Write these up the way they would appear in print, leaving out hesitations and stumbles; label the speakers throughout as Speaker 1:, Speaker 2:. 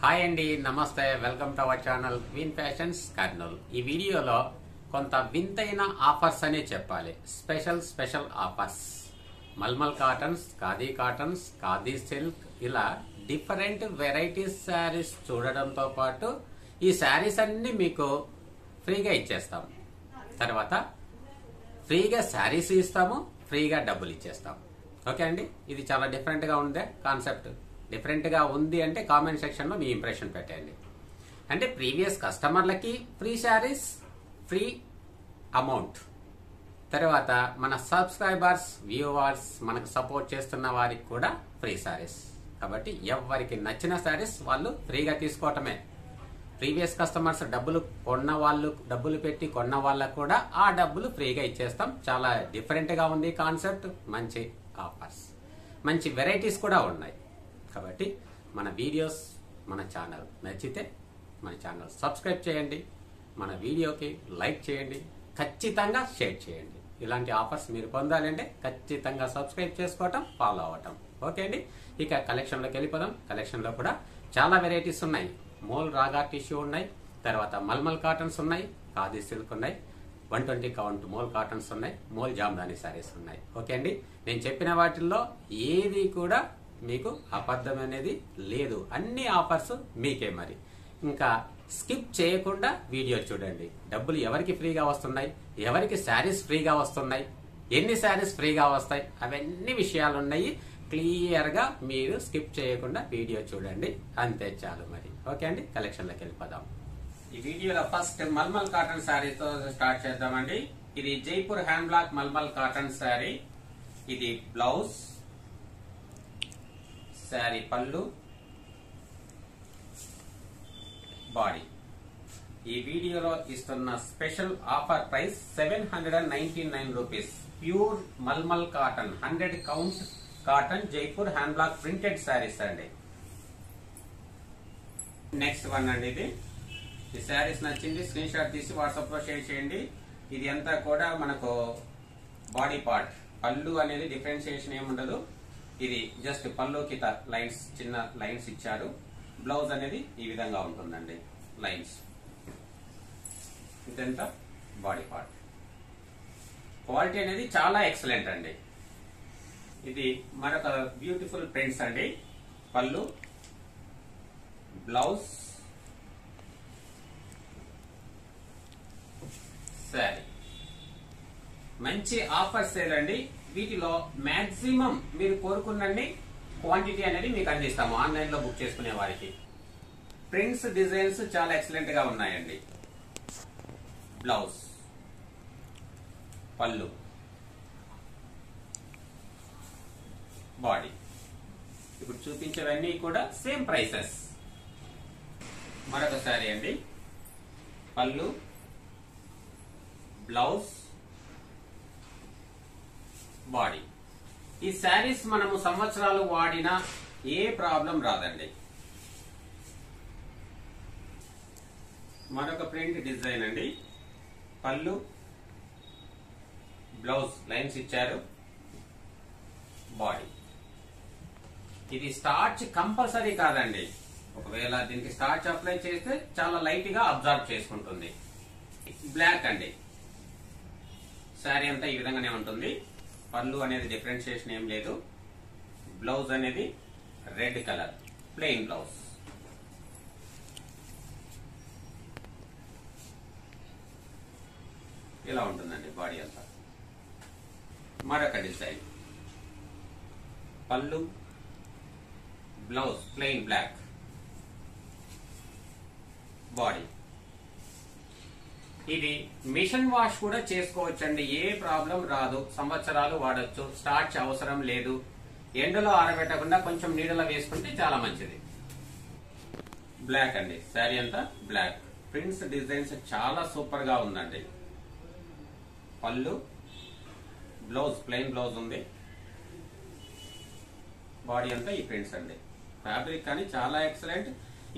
Speaker 1: Hi అండి, నమస్తే. Welcome to our channel queen fashions Kurnool. ఈ వీడియోలో కొంత వింతైన ఆఫర్స్ అనే చెప్పాలి. Special offers. Mulmul cottons, khadi silk, ఇలా డిఫరెంట్ వెరైటీస్ శారీస్ చూడడంతో పాటు ఈ శారీస్ అన్ని మీకు ఫ్రీగా ఇచ్చేస్తాం. తర్వాత ఫ్రీగా శారీస్ ఇస్తాము, ఫ్రీగా డబ్బులు ఇచ్చేస్తాం. ఓకే అండి, ఇది చాలా డిఫరెంట్ గా ఉందే కాన్సెప్ట్. డిఫరెంట్ గా ఉంది అంటే కామెంట్ సెక్షన్ లో మీ ఇంప్రెషన్ పెట్టండి. అంటే ప్రీవియస్ కస్టమర్లకి ఫ్రీ శారీస్, ఫ్రీ అమౌంట్. తర్వాత మన సబ్స్క్రైబర్స్, వ్యూవర్స్, మనకు సపోర్ట్ చేస్తున్న వారికి కూడా ఫ్రీ శారీస్. కాబట్టి ఎవరికి నచ్చిన శారీస్ వాళ్ళు ఫ్రీగా తీసుకోవటమే. ప్రీవియస్ కస్టమర్స్ డబ్బులు పెట్టి కొన్న వాళ్ళకు కూడా ఆ డబ్బులు ఫ్రీగా ఇచ్చేస్తాం. చాలా డిఫరెంట్ గా ఉంది కాన్సెప్ట్. మంచి ఆఫర్స్, మంచి వెరైటీస్ కూడా ఉన్నాయి. కాబట్టి మన వీడియోస్, మన ఛానల్ నచ్చితే మన ఛానల్ సబ్స్క్రైబ్ చేయండి, మన వీడియోకి లైక్ చేయండి, ఖచ్చితంగా షేర్ చేయండి. ఇలాంటి ఆఫర్స్ మీరు పొందాలంటే ఖచ్చితంగా సబ్స్క్రైబ్ చేసుకోవటం, ఫాలో అవ్వటం. ఓకే అండి, ఇక కలెక్షన్లోకి వెళ్ళిపోదాం. కలెక్షన్లో కూడా చాలా వెరైటీస్ ఉన్నాయి. మోల్ రాగా టిష్యూ ఉన్నాయి, తర్వాత మల్మల్ కాటన్స్ ఉన్నాయి, ఖాదీ సిల్క్ ఉన్నాయి, 120 కౌంట్ మోల్ కాటన్స్ ఉన్నాయి, మోల్ జామ్దాని శారీస్ ఉన్నాయి. ఓకే అండి, నేను చెప్పిన వాటిల్లో ఏది కూడా మీకు అబద్ధం అనేది లేదు. అన్ని ఆఫర్స్ మీకే. మరి ఇంకా స్కిప్ చేయకుండా వీడియో చూడండి. డబ్బులు ఎవరికి ఫ్రీగా వస్తున్నాయి, ఎవరికి శారీస్ ఫ్రీగా వస్తున్నాయి, ఎన్ని శారీస్ ఫ్రీగా వస్తాయి, అవన్నీ విషయాలు ఉన్నాయి. క్లియర్ గా మీరు స్కిప్ చేయకుండా వీడియో చూడండి, అంతే చాలు. మరి ఓకే అండి, కలెక్షన్ లోకి వెళ్ళిపోదాం. ఈ వీడియోలో ఫస్ట్ మల్మల్ కాటన్ శారీతో స్టార్ట్ చేద్దామండి. ఇది Jaipur hand block mulmul cotton sari. ఇది బ్లౌజ్, శారీ పళ్ళు, బాడీ. ఈ వీడియోలో ఇస్తున్న special offer price 799 rupees. Pure mulmul cotton, 100 count cotton Jaipur hand block printed saris అండి. నెక్స్ట్ వన్ అండి. ఇది ఈ శారీస్ నచ్చింది స్క్రీన్ షాట్ తీసి వాట్సాప్ లో షేర్ చేయండి. ఇది అంతా కూడా మనకు బాడీ పార్ట్. పళ్ళు అనేది డిఫరెన్షియేషన్ ఏముండదు. ఇది జస్ట్ పళ్ళుకి లైన్స్, చిన్న లైన్స్ ఇచ్చారు. బ్లౌజ్ అనేది ఈ విధంగా ఉంటుందండి, లైన్స్. ఇదంతా బాడీ పార్ట్. క్వాలిటీ అనేది చాలా ఎక్సలెంట్ అండి. ఇది మరొక బ్యూటిఫుల్ ప్రింట్స్ అండి. పళ్ళు, బ్లౌజ్, శారీ. మంచి ఆఫర్స్ ఏదండి. వీటిలో మాక్సిమం మీరు కోరుకున్నన్ని క్వాంటిటీ అనేది మీకు అందిస్తాము ఆన్లైన్ లో బుక్ చేసుకునే వారికి. ప్రింట్స్, డిజైన్స్ చాలా ఎక్సలెంట్ గా ఉన్నాయండి. బ్లౌజ్, పళ్ళు, బాడీ. ఇప్పుడు చూపించేవన్నీ కూడా సేమ్ ప్రైసెస్. మరొక శారీ అండి. పళ్ళు, బ్లౌజ్, బాడీ. ఈ శారీస్ మనము సంవత్సరాలు వాడినా ఏ ప్రాబ్లం రాదండి. మరొక ప్రింట్ డిజైన్ అండి. పళ్ళు, బ్లౌజ్ లైన్స్ ఇచ్చారు, బాడీ. ఇది స్టార్చ్ కంపల్సరీ కాదండి. ఒకవేళ దీనికి స్టార్చ్ అప్లై చేస్తే చాలా లైట్ గా అబ్జర్వ్ చేసుకుంటుంది. బ్లాక్ అండి. శారీ అంతా ఈ విధంగానే ఉంటుంది. పళ్ళు అనేది డిఫరెన్షియేషన్ ఏం లేదు. బ్లౌజ్ అనేది రెడ్ కలర్, ప్లెయిన్ బ్లౌజ్. ఇలా ఉంటుందండి బాడీ అంతా. మరొక డిజైన్. పళ్ళు, బ్లౌజ్ ప్లెయిన్ బ్లాక్, బాడీ. ఇది మిషన్ వాష్ కూడా చేసుకోవచ్చండి, ఏ ప్రాబ్లం రాదు. సంవత్సరాలు వాడచ్చు. స్టార్చ్ అవసరం లేదు. ఎండలో ఆరబెట్టకుండా కొంచెం నీడలో వేసుకుంటే చాలా మంచిది. బ్లాక్ అండి. శారీ అంతా బ్లాక్. ప్రింట్స్, డిజైన్స్ చాలా సూపర్ గా ఉందండి. పళ్ళు, బ్లౌజ్ ప్లెయిన్ బ్లౌజ్ ఉంది, బాడీ అంతా ఈ ప్రింట్స్ అండి. ఫ్యాబ్రిక్ కానీ చాలా ఎక్సలెంట్.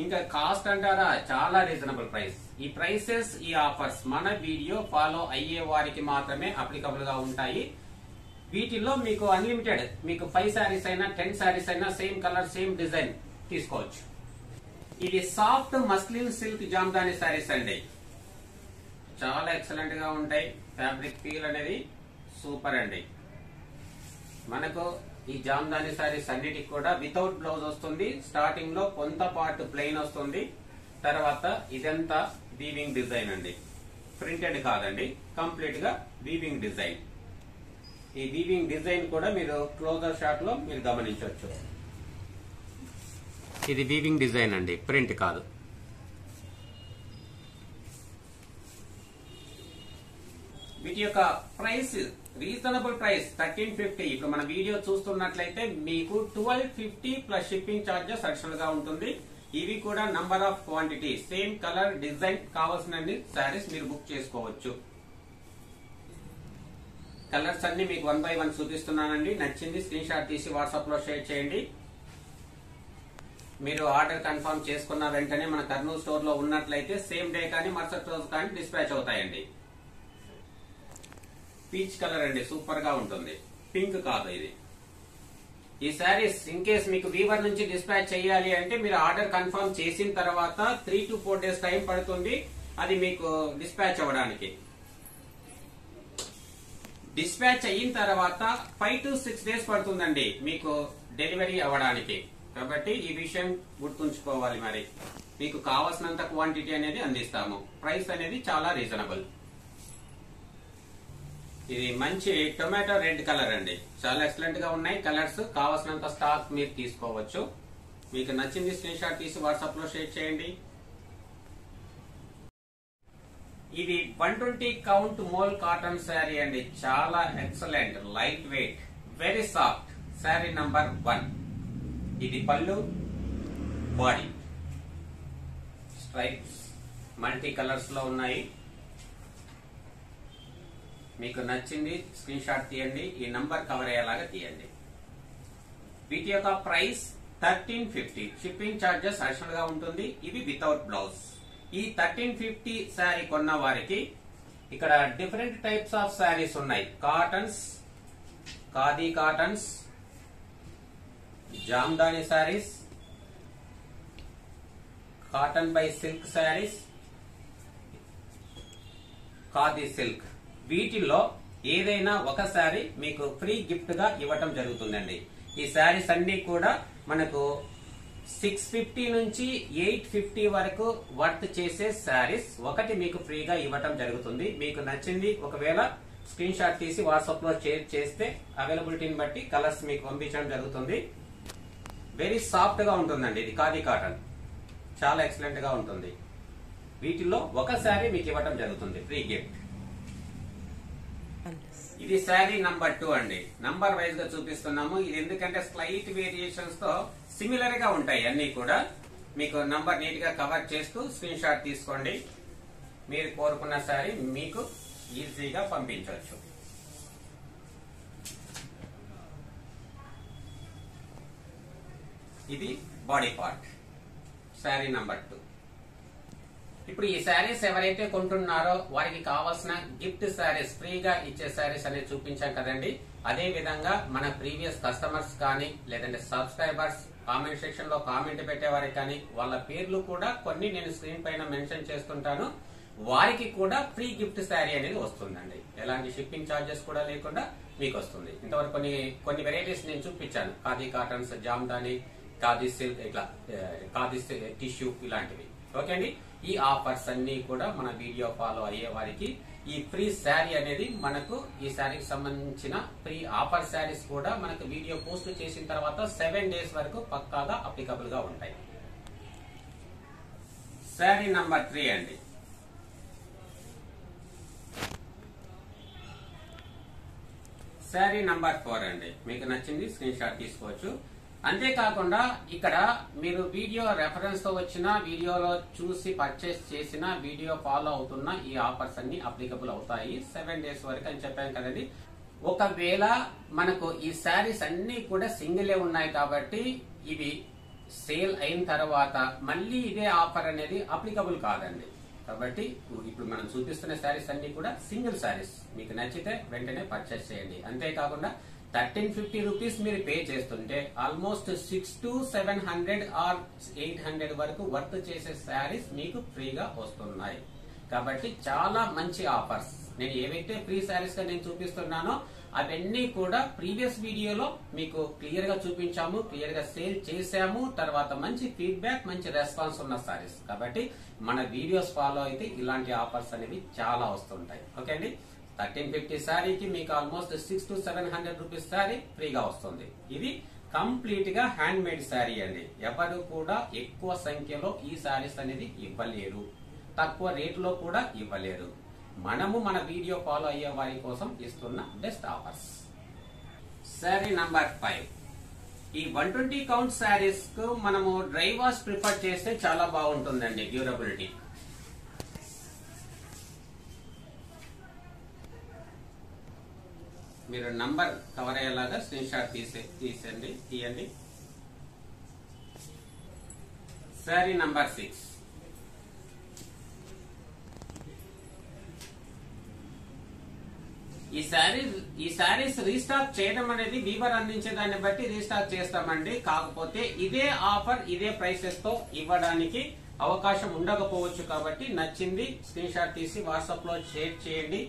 Speaker 1: ఇంకా కాస్ట్ అంటారా, చాలా రీజనబుల్ ప్రైస్. ఈ ప్రైసెస్, ఈ ఆఫర్స్ మన వీడియో ఫాలో అయ్యే వారికి మాత్రమే అప్లికబుల్ గా ఉంటాయి. వీటిల్లో మీకు అన్లిమిటెడ్, మీకు 5 శారీస్ అయినా 10 శారీస్ అయినా సేమ్ కలర్ సేమ్ డిజైన్ తీసుకోవచ్చు. ఇది soft muslin silk Jamdani saris అండి. చాలా ఎక్సలెంట్ గా ఉంటాయి. ఫ్యాబ్రిక్ ఫీల్ అనేది సూపర్ అండి. మనకు ఈ జామ్దాని శారీస్ అన్నిటికి కూడా వితౌట్ బ్లౌజ్ వస్తుంది. స్టార్టింగ్ లో కొంత పార్ట్ ప్లెయిన్ వస్తుంది. తర్వాత ఇదంతా వీవింగ్ డిజైన్ అండి. ప్రింటెడ్ కాదండి, కంప్లీట్ గా వీవింగ్ డిజైన్. ఈ వీవింగ్ డిజైన్ కూడా మీరు క్లోజర్ షాట్ లో మీరు గమనించవచ్చు. ఇది వీవింగ్ డిజైన్ అండి, ప్రింట్ కాదు. వీటి యొక్క ప్రైస్ రీజనబుల్ ప్రైస్ 1350. ఇప్పుడు మన వీడియో చూస్తున్నట్లయితే మీకు 1250 ప్లస్ షిప్పింగ్ చార్జెస్ అడిషనల్ గా ఉంటుంది. ఇవి కూడా number of quantity, same colour design కావాల్సిన శారీస్ మీరు బుక్ చేసుకోవచ్చు. కలర్స్ అన్ని మీకు 1 by 1 చూపిస్తున్నానండి. నచ్చింది స్క్రీన్ షాట్ తీసి వాట్సాప్ లో షేర్ చేయండి. మీరు ఆర్డర్ కన్ఫర్మ్ చేసుకున్న వెంటనే మన కర్నూలు స్టోర్ లో ఉన్నట్లయితే సేమ్ డే కానీ మరుసటి రోజు కానీ డిస్పాచ్ అవుతాయండి. పీచ్ కలర్ అండి, సూపర్ గా ఉంటుంది. పింక్ కాదు ఇది. ఈ శారీస్ ఇన్ కేస్ మీకు వీవర్ నుంచి డిస్పాచ్ చేయాలి అంటే మీరు ఆర్డర్ కన్ఫర్మ్ చేసిన తర్వాత 3 to 4 days టైం పడుతుంది అది మీకు డిస్పాచ్ అవ్వడానికి. డిస్పాచ్ అయిన తర్వాత 5 to 6 days పడుతుందండి మీకు డెలివరీ అవ్వడానికి. కాబట్టి ఈ విషయం గుర్తుంచుకోవాలి. మరి మీకు కావాల్సినంత క్వాంటిటీ అనేది అందిస్తాము. ప్రైస్ అనేది చాలా రీజనబుల్. ఇది మంచి టొమాటో రెడ్ కలర్ అండి. చాలా ఎక్సలెంట్ గా ఉన్నాయి కలర్స్. కావాల్సినంత స్టాక్ మీరు తీసుకోవచ్చు. మీకు నచ్చింది స్క్రీన్ షాట్ తీసి వాట్సాప్ లో షేర్ చేయండి. ఇది 120 కౌంట్ మోల్ కాటన్ శారీ అండి. చాలా excellent, light weight, very soft. Sari number 1. ఇది పళ్ళు, బాడీ స్ట్రైప్స్ మల్టీ కలర్స్ లో ఉన్నాయి. మీకు నచ్చింది స్క్రీన్ షాట్ తీయండి. ఈ నంబర్ కవర్ అయ్యేలాగా తీయండి. వీటి యొక్క ప్రైస్ 1350. షిప్పింగ్ చార్జెస్ అడిషనల్ గా ఉంటుంది. ఇవి వితౌట్ బ్లౌజ్. ఈ 1350 శారీ కొన్న వారికి ఇక్కడ డిఫరెంట్ టైప్స్ ఆఫ్ శారీస్ ఉన్నాయి. Cottons, khadi cottons, Jamdani saris, cotton by silk saris, khadi silk. వీటిల్లో ఏదైనా ఒక శారీ మీకు ఫ్రీ గిఫ్ట్ గా ఇవ్వటం జరుగుతుందండి. ఈ శారీస్ అన్ని కూడా మనకు 650 నుంచి 850 వరకు వర్త్ చేసే శారీస్ ఒకటి మీకు ఫ్రీగా ఇవ్వటం జరుగుతుంది. మీకు నచ్చింది ఒకవేళ స్క్రీన్ షాట్ తీసి వాట్సాప్ లో షేర్ చేస్తే అవైలబిలిటీని బట్టి కలర్స్ మీకు పంపించడం జరుగుతుంది. వెరీ సాఫ్ట్ గా ఉంటుందండి. ఇది ఖాదీ కాటన్, చాలా ఎక్సలెంట్ గా ఉంటుంది. వీటిలో ఒక శారీ మీకు ఇవ్వటం జరుగుతుంది ఫ్రీ గిఫ్ట్. ఇది శారీ నంబర్ 2 అండి. నంబర్ వైజ్ గా చూపిస్తున్నాము. ఇది ఎందుకంటే స్లైట్ వేరియేషన్స్ తో సిమిలర్ గా ఉంటాయి అన్ని కూడా. మీకు నంబర్ నీట్ గా కవర్ చేస్తూ స్క్రీన్ షాట్ తీసుకోండి. మీరు కోరుకున్న శారీ మీకు ఈజీగా పంపించవచ్చు. ఇది బాడీ పార్ట్, శారీ నంబర్ 2. ఇప్పుడు ఈ శారీస్ ఎవరైతే కొంటున్నారో వారికి కావాల్సిన గిఫ్ట్ శారీస్, ఫ్రీగా ఇచ్చే శారీస్ అనేది చూపించాం కదండి. అదే విధంగా మన ప్రీవియస్ కస్టమర్స్ కానీ లేదంటే సబ్స్క్రైబర్స్ కామెంట్ సెక్షన్ లో కామెంట్ పెట్టే వారికి కానీ వాళ్ళ పేర్లు కూడా కొన్ని నేను స్క్రీన్ పైన మెన్షన్ చేస్తుంటాను. వారికి కూడా ఫ్రీ గిఫ్ట్ శారీ అనేది వస్తుందండి. ఎలాంటి షిప్పింగ్ చార్జెస్ కూడా లేకుండా మీకు వస్తుంది. ఇంతవరకు కొన్ని వెరైటీస్ నేను చూపించాను. ఖాదీ కాటన్స్, జామ్దాని, ఖాదీ సిల్క్, ఇట్లా ఖాదీ టిష్యూ ఇలాంటివి. ఓకే అండి. ఈ ఆఫర్స్ అన్ని కూడా మన వీడియో ఫాలో అయ్యే వారికి ఈ ఫ్రీ శారీ అనేది మనకు ఈ శారీకి సంబంధించిన ఫ్రీ ఆఫర్ శారీస్ కూడా మనకు వీడియో పోస్ట్ చేసిన తర్వాత 7 days వరకు పక్కాగా అప్లికబుల్ గా ఉంటాయి. శారీ నంబర్ 3 అండి. శారీ నంబర్ 4 అండి. మీకు నచ్చింది స్క్రీన్ షాట్ తీసుకోవచ్చు. అంతేకాకుండా ఇక్కడ మీరు వీడియో రెఫరెన్స్ తో వచ్చిన వీడియోలో చూసి పర్చేస్ చేసిన వీడియో ఫాలో అవుతున్న ఈ ఆఫర్స్ అన్ని అప్లికబుల్ అవుతాయి 7 days వరకు అని చెప్పాను కదండి. ఒకవేళ మనకు ఈ శారీస్ అన్ని కూడా సింగిలే ఉన్నాయి కాబట్టి ఇవి సేల్ అయిన తర్వాత మళ్ళీ ఇదే ఆఫర్ అనేది అప్లికబుల్ కాదండి. కాబట్టి ఇప్పుడు మనం చూపిస్తున్న శారీస్ అన్ని కూడా సింగిల్ శారీస్. మీకు నచ్చితే వెంటనే పర్చేస్ చేయండి. అంతేకాకుండా 1350 రూపీస్ మీరు పే చేస్తుంటే ఆల్మోస్ట్ 600 to 700 ఆర్ 800 వరకు వర్త్ చేసే శారీస్ మీకు ఫ్రీగా వస్తున్నాయి. కాబట్టి చాలా మంచి ఆఫర్స్. నేను ఏవైతే ఫ్రీ శారీస్ గా నేను చూపిస్తున్నానో అవన్నీ కూడా ప్రీవియస్ వీడియోలో మీకు క్లియర్ గా చూపించాము, క్లియర్ గా సేల్ చేశాము. తర్వాత మంచి ఫీడ్బ్యాక్, మంచి రెస్పాన్స్ ఉన్న శారీస్. కాబట్టి మన వీడియోస్ ఫాలో అయితే ఇలాంటి ఆఫర్స్ అనేవి చాలా వస్తుంటాయి. ఓకే అండి. 1350 శారీకి మీకు ఆల్మోస్ట్ 600 to 700 రూపీస్ శారీ ఫ్రీగా వస్తుంది. ఇది కంప్లీట్ గా హ్యాండ్ మేడ్ శారీ అండి. ఎవరు కూడా ఎక్కువ సంఖ్యలో ఈ శారీస్ అనేది ఇవ్వలేరు, తక్కువ రేట్లో కూడా ఇవ్వలేరు. మనము మన వీడియో ఫాలో అయ్యే వారి కోసం ఇస్తున్న బెస్ట్ ఆఫర్స్. శారీ నంబర్ 5. ఈ 120 కౌంట్ శారీస్ కు మనము డ్రై వాష్ ప్రిఫర్ చేస్తే చాలా బాగుంటుందండి. డ్యూరబిలిటీ మీరు నంబర్ కవర్ అయ్యేలాగా స్క్రీన్ షాట్ తీయండి. శారీ నంబర్ 6. ఈ శారీస్ రీస్టాక్ చేయడం అనేది వీవర్ అందించే దాన్ని బట్టి రీస్టాక్ చేస్తామండి. కాకపోతే ఇదే ఆఫర్ ఇదే ప్రైసెస్ తో ఇవ్వడానికి అవకాశం ఉండకపోవచ్చు. కాబట్టి నచ్చింది స్క్రీన్ షాట్ తీసి వాట్సాప్ లో షేర్ చేయండి.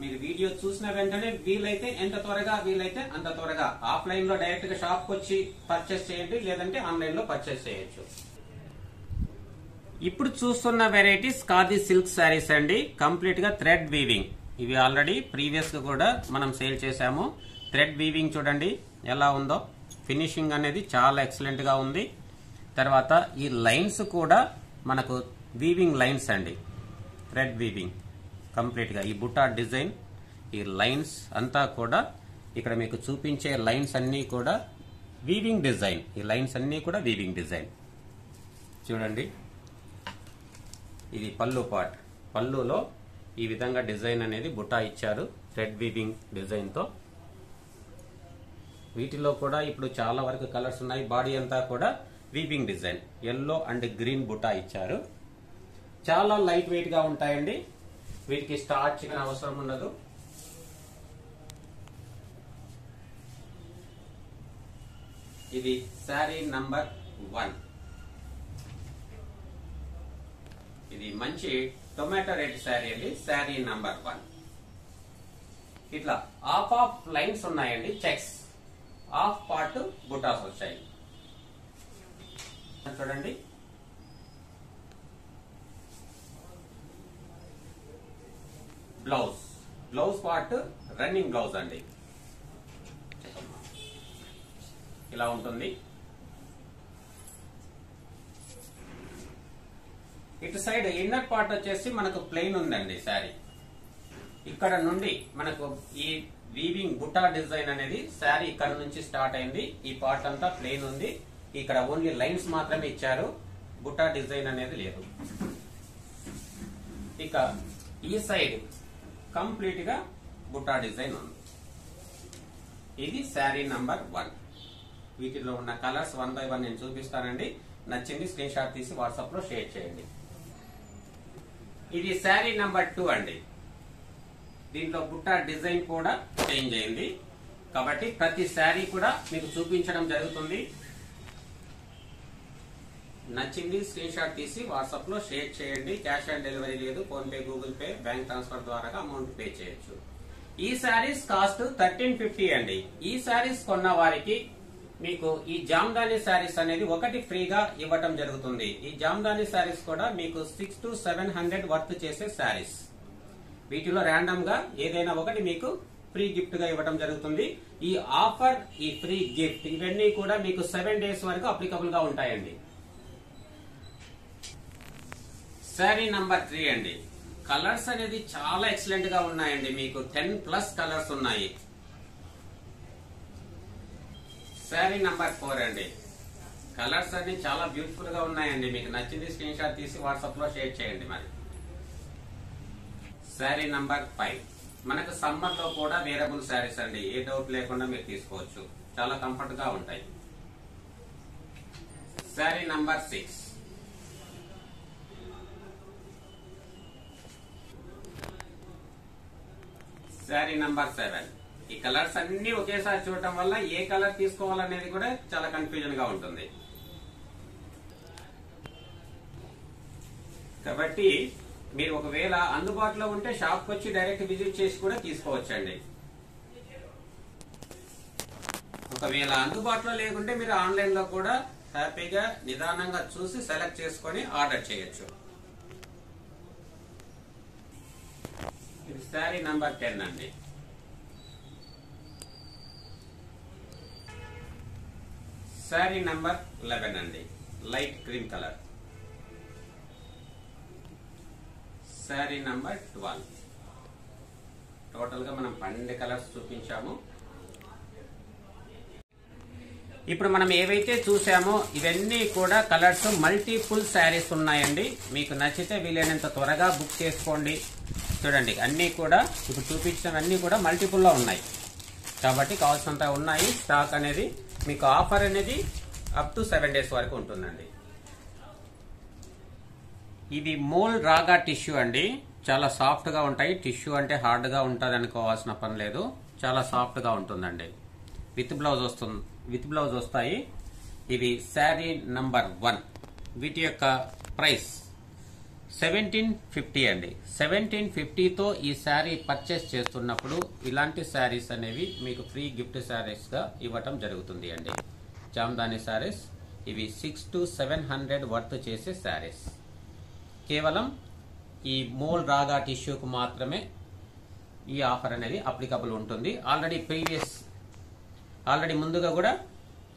Speaker 1: మీరు వీడియో చూసిన వెంటనే వీలైతే ఎంత త్వరగా వీలైతే అంత త్వరగా ఆఫ్లైన్ లో డైరెక్ట్ గా షాప్ కు వచ్చి పర్చేస్ చేయండి, లేదంటే ఆన్లైన్ లో పర్చేస్ చేయొచ్చు. ఇప్పుడు చూస్తున్న వెరైటీస్ ఖాదీ సిల్క్ శారీస్ అండి. కంప్లీట్ గా థ్రెడ్ వీవింగ్. ఇవి ఆల్రెడీ ప్రీవియస్ గా కూడా మనం సేల్ చేశాము. థ్రెడ్ వీవింగ్ చూడండి ఎలా ఉందో. ఫినిషింగ్ అనేది చాలా ఎక్సలెంట్ గా ఉంది. తర్వాత ఈ లైన్స్ కూడా మనకు వీవింగ్ లైన్స్ అండి. థ్రెడ్ వీవింగ్ కంప్లీట్ గా ఈ బుట్టా డిజైన్, ఈ లైన్స్ అంతా కూడా ఇక్కడ మీకు చూపించే లైన్స్ అన్ని కూడా వీవింగ్ డిజైన్. ఈ లైన్స్ అన్ని కూడా వీవింగ్ డిజైన్ చూడండి. ఇది పళ్ళు పార్ట్. పళ్ళులో ఈ విధంగా డిజైన్ అనేది బుట్టా ఇచ్చారు థ్రెడ్ వీవింగ్ డిజైన్ తో. వీటిలో కూడా ఇప్పుడు చాలా వరకు కలర్స్ ఉన్నాయి. బాడీ అంతా కూడా weaving design. Yellow and green బుట్టా ఇచ్చారు. చాలా లైట్ వెయిట్ గా ఉంటాయండి. వీటికి స్టార్చ్ అవసరం ఉండదు. ఇది శారీ నంబర్ 1. ఇది మంచి టొమాటో రెడ్ శారీ అండి. శారీ నంబర్ 1. ఇట్లా ఆఫ్ లైన్స్ ఉన్నాయండి. చెక్స్ హాఫ్ పార్ట్ బుటాస్ వచ్చాయి చూడండి. బ్లౌజ్ పార్ట్ రన్నింగ్ బ్లౌజ్ అండి. ఇలా ఉంటుంది. ఇటు సైడ్ ఇన్నర్ పార్ట్ వచ్చేసి మనకు ప్లెయిన్ ఉందండి శారీ. ఇక్కడ నుండి మనకు ఈ వీవింగ్ బుట్టా డిజైన్ అనేది శారీ ఇక్కడ నుంచి స్టార్ట్ అయింది. ఈ పార్ట్ అంతా ప్లెయిన్ ఉంది. ఇక్కడ ఓన్లీ లైన్స్ మాత్రమే ఇచ్చారు, బుట్టా డిజైన్ అనేది లేదు. ఇక ఈ సైడ్ కంప్లీట్ గా బుట్టా డిజైన్ ఉంది. ఇది శారీ నంబర్ 1. వీటిలో ఉన్న కలర్స్ 1 by 1 నేను చూపిస్తానండి. నచ్చింది స్క్రీన్ షాట్ తీసి వాట్సాప్ లో షేర్ చేయండి. ఇది శారీ నంబర్ 2 అండి. దీంట్లో బుట్టా డిజైన్ కూడా చేంజ్ అయింది. కాబట్టి ప్రతి శారీ కూడా మీకు చూపించడం జరుగుతుంది. నచ్చింది స్క్రీన్ షాట్ తీసి వాట్సాప్ లో షేర్ చేయండి. క్యాష్ ఆన్ డెలివరీ లేదు. Phone pay, Google pay, bank transfer ద్వారా అమౌంట్ పే చేయొచ్చు. ఈ శారీస్ కాస్ట్ 1350 అండి. ఈ శారీస్ కొన్న వారికి మీకు ఈ జామ్దాని శారీస్ అనేది ఒకటి ఫ్రీగా ఇవ్వటం జరుగుతుంది. ఈ జామ్దాని శారీస్ కూడా మీకు 600 to 700 వర్త్ చేసే శారీస్. వీటిలో ర్యాండమ్ గా ఏదైనా ఒకటి మీకు ఫ్రీ గిఫ్ట్ గా ఇవ్వడం జరుగుతుంది. ఈ ఆఫర్, ఈ ఫ్రీ గిఫ్ట్ ఇవన్నీ కూడా మీకు 7 days వరకు అప్లికబుల్ గా ఉంటాయండి. శారీ నంబర్ 3 అండి. కలర్స్ అనేది చాలా ఎక్సలెంట్ గా ఉన్నాయండి. మీకు 10+ కలర్స్ ఉన్నాయి. శారీ నంబర్ 4 అండి. కలర్స్ అన్ని చాలా బ్యూటిఫుల్ గా ఉన్నాయండి. మీకు నచ్చింది స్క్రీన్ షాట్ తీసి వాట్సాప్ లో షేర్ చేయండి. మరి శారీ నంబర్ 5 మనకు సమ్మర్ లో కూడా వేరబుల్ శారీస్ అండి. ఏ డౌట్ లేకుండా మీరు తీసుకోవచ్చు. చాలా కంఫర్ట్ గా ఉంటాయి. శారీ నంబర్ 6. శారీ నంబర్ 7. ఈ కలర్స్ అన్ని ఒకేసారి చూడటం వల్ల ఏ కలర్ తీసుకోవాలనేది కూడా చాలా కన్ఫ్యూజన్ గా ఉంటుంది. కాబట్టి మీరు ఒకవేళ అందుబాటులో ఉంటే షాప్ కి వచ్చి డైరెక్ట్ విజిట్ చేసి కూడా తీసుకోవచ్చండి. ఒకవేళ అందుబాటులో లేకుంటే మీరు ఆన్లైన్ లో కూడా హ్యాపీగా నిదానంగా చూసి సెలెక్ట్ చేసుకొని ఆర్డర్ చేయొచ్చు. ఇది శారీ నంబర్ 10 అండి. శారీ నంబర్ 11 అండి, light cream colour. Sari number 12. Total గా మనం 12 కలర్స్ చూపించాము. ఇప్పుడు మనం ఏవైతే చూసామో ఇవన్నీ కూడా కలర్స్ మల్టిపుల్ శారీస్ ఉన్నాయండి. మీకు నచ్చితే వీలైనంత త్వరగా బుక్ చేసుకోండి. చూడండి అన్నీ కూడా ఇప్పుడు చూపించినవన్నీ కూడా మల్టిపుల్ లో ఉన్నాయి కాబట్టి కావాల్సినంత ఉన్నాయి. స్టాక్ అనేది మీకు ఆఫర్ అనేది అప్ టు 7 days వరకు ఉంటుందండి. ఇది మోల్ రాగా టిష్యూ అండి. చాలా సాఫ్ట్ గా ఉంటాయి. టిష్యూ అంటే హార్డ్ గా ఉంటుంది అనుకోవాల్సిన పని లేదు. చాలా సాఫ్ట్ గా ఉంటుందండి. విత్ బ్లౌజ్ వస్తుంది, విత్ బ్లౌజ్ వస్తాయి. ఇది శారీ నంబర్ 1. వీటి యొక్క ప్రైస్ 1750 అండి. 1750తో ఈ శారీ పర్చేస్ చేస్తున్నప్పుడు ఇలాంటి శారీస్ అనేవి మీకు ఫ్రీ గిఫ్ట్ శారీస్ గా ఇవ్వటం జరుగుతుంది అండి. జామ్దాని శారీస్ ఇవి 600 to 700 వర్త్ చేసే శారీస్. కేవలం ఈ మోల్ రాగా టిష్యూకు మాత్రమే ఈ ఆఫర్ అనేది అప్లికబుల్ ఉంటుంది. ఆల్రెడీ ముందుగా కూడా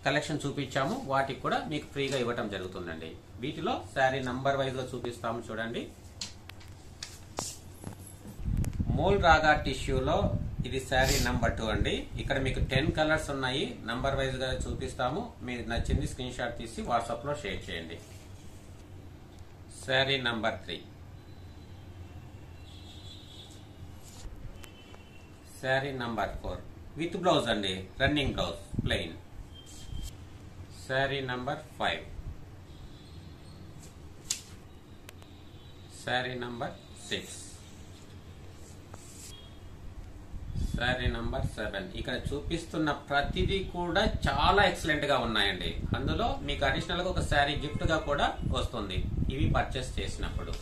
Speaker 1: కలెక్షన్ చూపించాము. వాటికి కూడా మీకు ఫ్రీగా ఇవ్వటం జరుగుతుందండి. వీటిలో శారీ నంబర్ వైజ్ గా చూపిస్తాము. చూడండి మోల్ రాగా టిష్యూలో ఇది శారీ నంబర్ 2 అండి. ఇక్కడ మీకు 10 కలర్స్ ఉన్నాయి. నంబర్ వైజ్ గా చూపిస్తాము. మీకు నచ్చింది స్క్రీన్ షాట్ తీసి వాట్సాప్ లో షేర్ చేయండి. Sari number 3. Sari number 4 with blouse అండి, running blouse plain. Sari number 5. Sari number 6. Sari number 7. ఇక్కడ చూపిస్తున్న ప్రతిదీ కూడా చాలా ఎక్సలెంట్ గా ఉన్నాయండి. అందులో మీకు అడిషనల్ గా ఒక శారీ గిఫ్ట్ గా కూడా వస్తుంది ఇవి పర్చేస్ చేసినప్పుడు.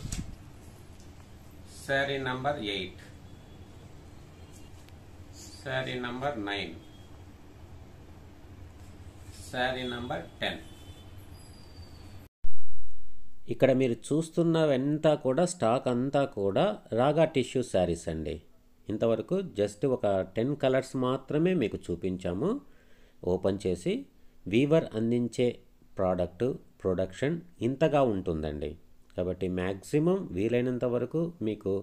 Speaker 1: Sari number 8. Sari number 9. Sari number 10. ఇక్కడ మీరు చూస్తున్నవంతా కూడా స్టాక్ అంతా కూడా రాగా టిష్యూ శారీస్ అండి. ఇంతవరకు జస్ట్ ఒక 10 కలర్స్ మాత్రమే మీకు చూపించాము. ఓపెన్ చేసి వీవర్ అందించే ప్రొడక్షన్ ఇంతగా ఉంటుందండి. కాబట్టి మ్యాక్సిమం వీలైనంత వరకు మీకు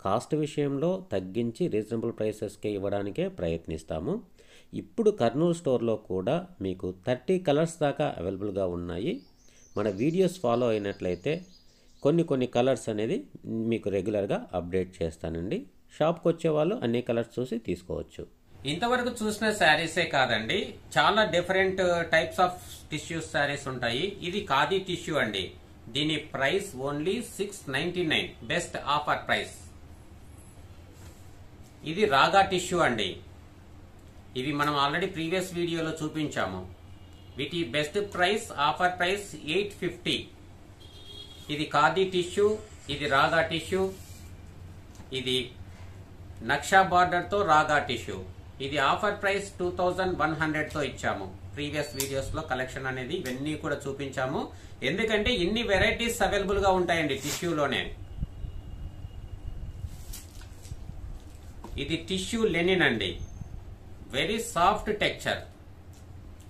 Speaker 1: కాస్ట్ విషయంలో తగ్గించి రీజనబుల్ ప్రైసెస్కే ఇవ్వడానికే ప్రయత్నిస్తాము. ఇప్పుడు కర్నూలు స్టోర్లో కూడా మీకు 30 కలర్స్ దాకా అవైలబుల్గా ఉన్నాయి. మన వీడియోస్ ఫాలో అయినట్లయితే కొన్ని కలర్స్ అనేది మీకు రెగ్యులర్గా అప్డేట్ చేస్తానండి. షాప్కి వచ్చే వాళ్ళు అన్ని కలర్స్ చూసి తీసుకోవచ్చు. ఇంతవరకు చూసిన శారీసే కాదండి, చాలా different types of tissue saris ఉంటాయి. ఇది ఖాదీ టిష్యూ అండి. దీని price only 699, best offer price. ఇది రాగా టిష్యూ అండి. ఇవి మనం ఆల్రెడీ ప్రీవియస్ వీడియోలో చూపించాము. వీటి బెస్ట్ ప్రైస్ ఆఫర్ ప్రైస్ 850. ఇది ఖాదీ టిష్యూ, ఇది రాగా టిష్యూ, ఇది నక్షా బార్డర్ తో రాగా టిష్యూ. ఇది ఆఫర్ ప్రైస్ 2100 తో ఇచ్చాము. ప్రీవియస్ వీడియోస్ లో కలెక్షన్ అనేది ఇవన్నీ కూడా చూపించాము. ఎందుకంటే ఇన్ని వెరైటీస్ అవైలబుల్ గా ఉంటాయండి టిష్యూలోనే. ఇది టిష్యూ లెనిన్ అండి. వెరీ సాఫ్ట్ టెక్స్చర్,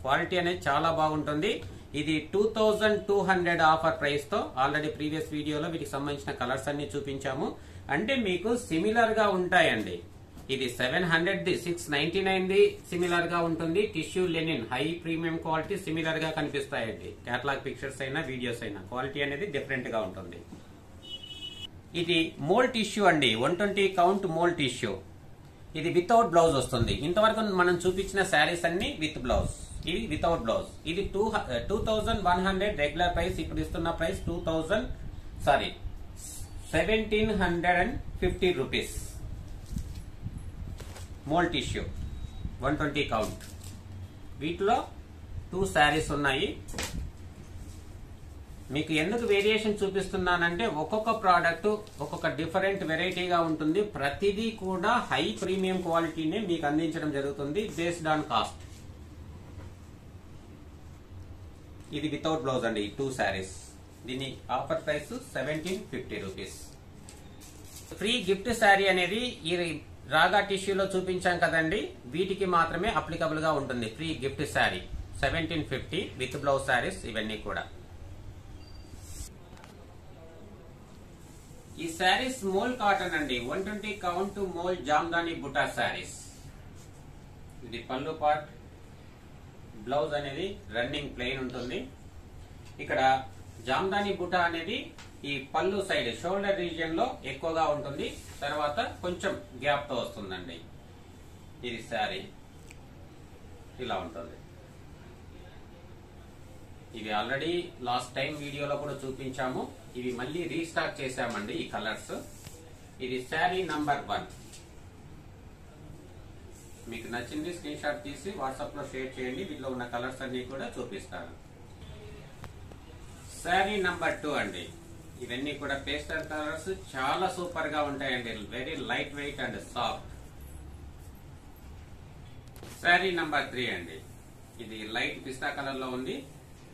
Speaker 1: క్వాలిటీ అనేది చాలా బాగుంటుంది. ఇది 2200 ఆఫర్ ప్రైస్ తో ఆల్రెడీ ప్రీవియస్ వీడియోలో వీటికి సంబంధించిన కలర్స్ అన్ని చూపించాము. అంటే మీకు సిమిలర్ గా ఉంటాయండి. ఇది 700ది 699ది సిమిలర్ గా ఉంటుంది. Tissue linen high premium quality similar గా కనిపిస్తాయండి. కేటలాగ్ పిక్చర్స్ అయినా వీడియోస్ అయినా క్వాలిటీ అనేది డిఫరెంట్ గా ఉంటుంది. ఇది మోల్ టిష్యూ అండి, 120 కౌంట్ మోల్ టిష్యూ. ఇది వితౌట్ బ్లౌజ్ వస్తుంది. ఇంతవరకు మనం చూపించిన శారీస్ అన్ని విత్ బ్లౌజ్, ఇది వితౌట్ బ్లౌజ్. ఇది 2100 రెగ్యులర్ ప్రైస్. ఇప్పుడు ఇస్తున్న price 1750 rupees. Mole tissue 120 count. వీటిలో 2 శారీస్ ఉన్నాయి. మీకు ఎందుకు వేరియేషన్ చూపిస్తున్నానంటే ఒక్కొక్క ప్రోడక్ట్ ఒక్కొక్క డిఫరెంట్ వెరైటీగా ఉంటుంది. ప్రతిదీ కూడా హై ప్రీమియం క్వాలిటీనే మీకు అందించడం జరుగుతుంది బేస్డ్ ఆన్ కాస్ట్. ఇది వితౌట్ బ్లౌజ్ అండి, 2 శారీస్. దీని offer price 1750 rupees. Free gift sari అనేది ఈ రాగా టిష్యూలో చూపించాం కదండి, వీటికి మాత్రమే అప్లికబుల్ గా ఉంటుంది. Free gift sari 1750 with blouse saris ఇవన్నీ కూడా. ఈ శారీస్ మోల్ కాటన్ అండి, 120 కౌంట్ మోల్ జామ్దాని బుటా శారీస్. ఇది పళ్ళు పార్ట్. బ్లౌజ్ అనేది రన్నింగ్ ప్లెయిన్ ఉంటుంది. ఇక్కడ జామ్దాని బుటా అనేది ఈ పళ్ళు సైడ్ షోల్డర్ రీజియన్ లో ఎక్కువగా ఉంటుంది, తర్వాత కొంచెం గ్యాప్ తో వస్తుందండి. ఇది శారీ ఇలా ఉంటుంది. ఇవి ఆల్రెడీ లాస్ట్ టైం వీడియోలో కూడా చూపించాము, ఇవి మళ్ళీ రీస్టాక్ చేశామండి ఈ కలర్స్. ఇది శారీ నంబర్ 1. మీకు నచ్చింది స్క్రీన్ షాట్ తీసి వాట్సాప్ లో షేర్ చేయండి, వీటిలో ఉన్న కలర్స్ అన్ని కూడా చూపిస్తాను. శారీ నంబర్ 2 అండి. ఇవన్నీ కూడా పేస్టల్ కలర్స్, చాలా సూపర్ గా ఉంటాయండి, very light weight and soft. Sari number 3 అండి. ఇది లైట్ పిస్తా కలర్ లో ఉంది.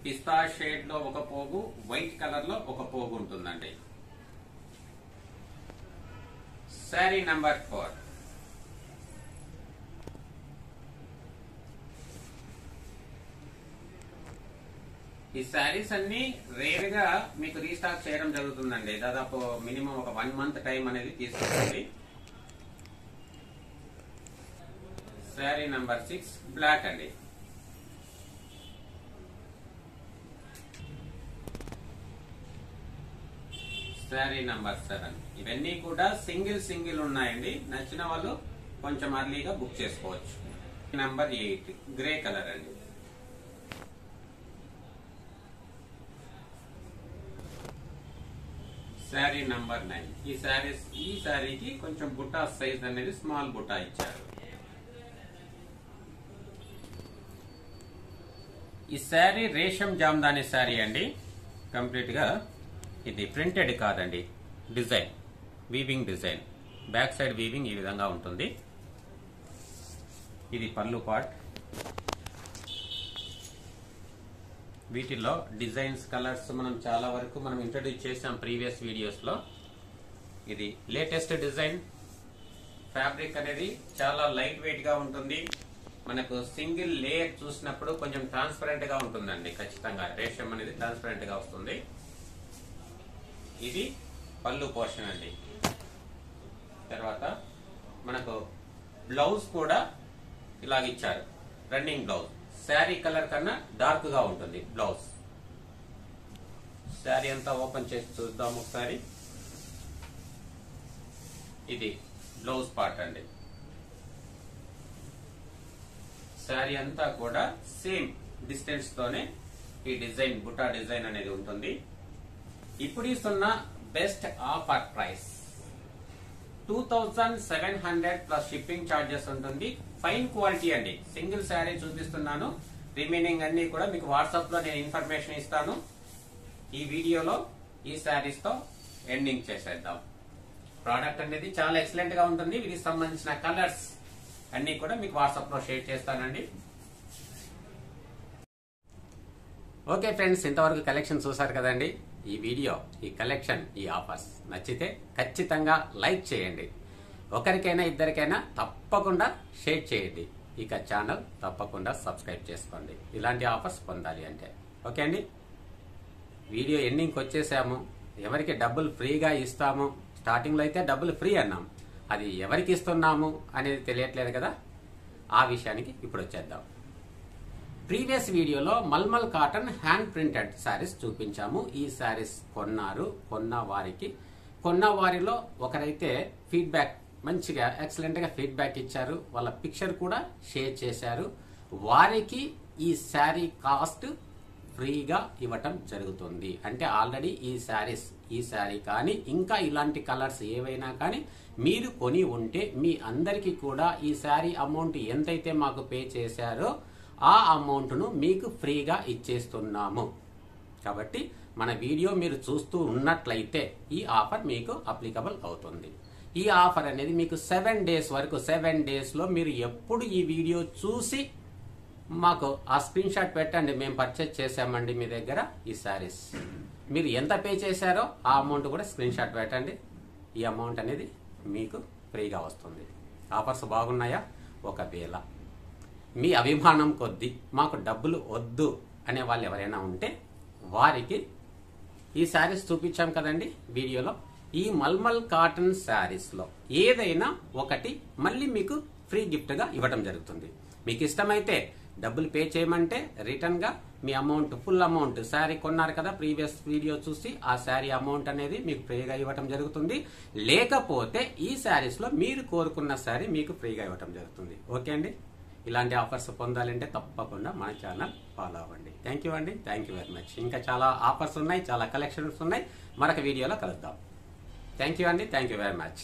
Speaker 1: పిస్తా షేడ్ లో ఒక పోగు, వైట్ కలర్ లో ఒక పోగు ఉంటుందండి. శారీ నంబర్ 4. ఈ శారీస్ అన్ని రేర్ గా మీకు రీస్టాక్ చేయడం జరుగుతుందండి. దాదాపు మినిమం ఒక 1 మంత్ టైం అనేది తీసుకుంటుంది. శారీ నంబర్ 6 బ్లాక్ అండి. శారీ నంబర్ 7. ఇవన్నీ కూడా సింగిల్ ఉన్నాయండి. నచ్చిన వాళ్ళు కొంచెం అర్లీగా బుక్ చేసుకోవచ్చు. నంబర్ 8 గ్రే కలర్ అండి. శారీ నంబర్ 9. ఈ శారీకి కొంచెం బుట్టా సైజ్ అనేది స్మాల్ బుట్టా ఇచ్చారు. ఈ శారీ రేషం జామ్దాని శారీ అండి. కంప్లీట్ గా ఇది ప్రింటెడ్ కాదండి, design, weaving design. Back side weaving ఈ విధంగా ఉంటుంది. ఇది పళ్ళు పార్ట్. వీటిల్లో డిజైన్స్, కలర్స్ మనం చాలా వరకు మనం ఇంట్రడ్యూస్ చేసాం ప్రీవియస్ వీడియోస్ లో. ఇది లేటెస్ట్ డిజైన్. ఫ్యాబ్రిక్ అనేది చాలా లైట్ వెయిట్ గా ఉంటుంది. మనకు సింగిల్ లేయర్ చూసినప్పుడు కొంచెం ట్రాన్స్పరెంట్ గా ఉంటుందండి. ఖచ్చితంగా రేషం అనేది ట్రాన్స్పరెంట్ గా వస్తుంది. ఇది పళ్ళు పోర్షన్ అండి. తర్వాత మనకు బ్లౌజ్ కూడా ఇలాగిచ్చారు, రన్నింగ్ బ్లౌజ్. శారీ కలర్ కన్నా డార్క్ గా ఉంటుంది బ్లౌజ్. శారీ అంతా ఓపెన్ చేసి చూద్దాం ఒకసారి. ఇది బ్లౌజ్ పార్ట్ అండి. శారీ అంతా కూడా సేమ్ డిస్టెన్స్ తోనే ఈ డిజైన్, బుటా డిజైన్ అనేది ఉంటుంది. ఇప్పుడు ఇస్తున్న best offer price 2700 plus shipping charges ఉంటుంది. ఫైన్ క్వాలిటీ అండి. సింగిల్ శారీ చూపిస్తున్నాను, రిమైనింగ్ అన్ని కూడా మీకు వాట్సాప్ లో నేను ఇన్ఫర్మేషన్ ఇస్తాను. ఈ వీడియోలో ఈ శారీస్ తో ఎండింగ్ చేసేద్దాం. ప్రోడక్ట్ అనేది చాలా ఎక్సలెంట్ గా ఉంటుంది. వీటికి సంబంధించిన కలర్స్ అన్ని కూడా మీకు వాట్సాప్ లో షేర్ చేస్తానండి. ఓకే ఫ్రెండ్స్, ఇంతవరకు కలెక్షన్ చూసారు కదండి. ఈ వీడియో, ఈ కలెక్షన్, ఈ ఆఫర్స్ నచ్చితే ఖచ్చితంగా లైక్ చేయండి. ఒకరికైనా ఇద్దరికైనా తప్పకుండా షేర్ చేయండి. ఇక ఛానల్ తప్పకుండా సబ్స్క్రైబ్ చేసుకోండి ఇలాంటి ఆఫర్స్ పొందాలి అంటే. ఓకే అండి, వీడియో ఎండింగ్కి వచ్చేసాము. ఎవరికి డబ్బులు ఫ్రీగా ఇస్తాము, స్టార్టింగ్లో అయితే డబ్బులు ఫ్రీ అన్నాం, అది ఎవరికి ఇస్తున్నాము అనేది తెలియట్లేదు కదా. ఆ విషయానికి ఇప్పుడు వచ్చేద్దాం. ప్రీవియస్ వీడియోలో mulmul cotton hand printed saris చూపించాము. ఈ శారీస్ కొన్న వారిలో ఒకరైతే ఫీడ్బ్యాక్ మంచిగా ఎక్సలెంట్ గా ఫీడ్బ్యాక్ ఇచ్చారు. వాళ్ళ పిక్చర్ కూడా షేర్ చేశారు. వారికి ఈ శారీ కాస్ట్ ఫ్రీగా ఇవ్వటం జరుగుతుంది. అంటే ఆల్రెడీ ఈ శారీ కానీ ఇంకా ఇలాంటి కలర్స్ ఏవైనా కానీ మీరు కొని ఉంటే మీ అందరికీ కూడా ఈ శారీ అమౌంట్ ఎంతైతే మాకు పే చేశారో ఆ అమౌంట్ను మీకు ఫ్రీగా ఇచ్చేస్తున్నాము. కాబట్టి మన వీడియో మీరు చూస్తూ ఉన్నట్లయితే ఈ ఆఫర్ మీకు అప్లికబుల్ అవుతుంది. ఈ ఆఫర్ అనేది మీకు 7 డేస్ వరకు, 7 డేస్లో మీరు ఎప్పుడు ఈ వీడియో చూసి మాకు ఆ స్క్రీన్ షాట్ పెట్టండి, మేము పర్చేజ్ చేసామండి మీ దగ్గర ఈ శారీస్, మీరు ఎంత పే చేశారో ఆ అమౌంట్ కూడా స్క్రీన్ షాట్ పెట్టండి. ఈ అమౌంట్ అనేది మీకు ఫ్రీగా వస్తుంది. ఆఫర్స్ బాగున్నాయా? ఒకవేళ మీ అభిమానం కొద్దీ మాకు డబ్బులు వద్దు అనే వాళ్ళు ఎవరైనా ఉంటే వారికి ఈ శారీస్ చూపించాం కదండి వీడియోలో, ఈ మల్మల్ కాటన్ శారీస్లో ఏదైనా ఒకటి మళ్ళీ మీకు ఫ్రీ గిఫ్ట్గా ఇవ్వడం జరుగుతుంది. మీకు ఇష్టమైతే డబ్బులు పే చేయమంటే రిటర్న్గా మీ అమౌంట్, ఫుల్ అమౌంట్, శారీ కొన్నారు కదా ప్రీవియస్ వీడియో చూసి, ఆ శారీ అమౌంట్ అనేది మీకు ఫ్రీగా ఇవ్వడం జరుగుతుంది. లేకపోతే ఈ శారీస్లో మీరు కోరుకున్న శారీ మీకు ఫ్రీగా ఇవ్వడం జరుగుతుంది. ఓకే అండి, ఇలాంటి ఆఫర్స్ పొందాలంటే తప్పకుండా మన ఛానల్ ఫాలో అవ్వండి. థ్యాంక్ యూ అండి, థ్యాంక్ యూ వెరీ మచ్. ఇంకా చాలా ఆఫర్స్ ఉన్నాయి, చాలా కలెక్షన్స్ ఉన్నాయి. మరొక వీడియోలో కలుద్దాం. థ్యాంక్ యూ అండి, థ్యాంక్ యూ వెరీ మచ్.